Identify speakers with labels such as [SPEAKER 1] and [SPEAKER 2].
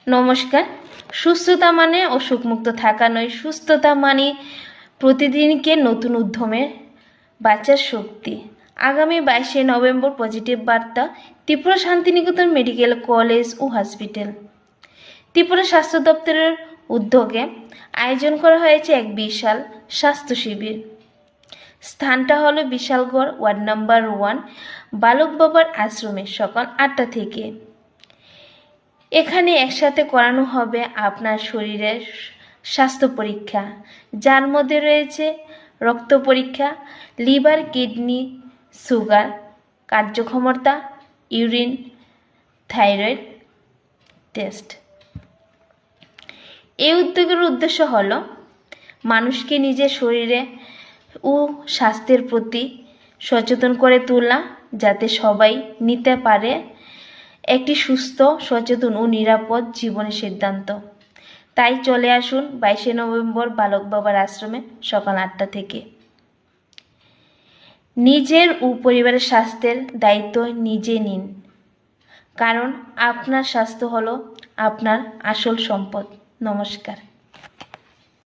[SPEAKER 1] নমস্কার। সুস্থতা মানে অসুখমুক্ত থাকা নয়, সুস্থতা মানে প্রতিদিনকে নতুন উদ্যমে বাঁচার শক্তি। আগামী 22শে নভেম্বর পজিটিভ বার্তা ত্রিপুরা শান্তিনিকেতন মেডিকেল কলেজ ও হসপিটাল, ত্রিপুরা স্বাস্থ্য দপ্তরের উদ্যোগে আয়োজন করা হয়েছে এক বিশাল স্বাস্থ্য শিবির। স্থানটা হলো বিশালগড়, ওয়ার্ড নাম্বার 1, বালক বাবার আশ্রমে, সকাল 8টা থেকে। এখানে একসাথে করানো হবে আপনার শরীরের স্বাস্থ্য পরীক্ষা, যার মধ্যে রয়েছে রক্ত পরীক্ষা, লিভার, কিডনি, সুগার, কার্যক্ষমতা, ইউরিন, থাইরয়েড টেস্ট। এই উদ্যোগের উদ্দেশ্য হলো মানুষকে নিজের শরীরে ও স্বাস্থ্যের প্রতি সচেতন করে তোলা, যাতে সবাই নিতে পারে একটি সুস্থ, সচেতন ও নিরাপদ জীবনের সিদ্ধান্ত। তাই চলে আসুন 22শে নভেম্বর বালক বাবার আশ্রমে সকাল 8টা থেকে। নিজের ও পরিবারের স্বাস্থ্যের দায়িত্ব নিজে নিন, কারণ আপনার স্বাস্থ্য হলো আপনার আসল সম্পদ। নমস্কার।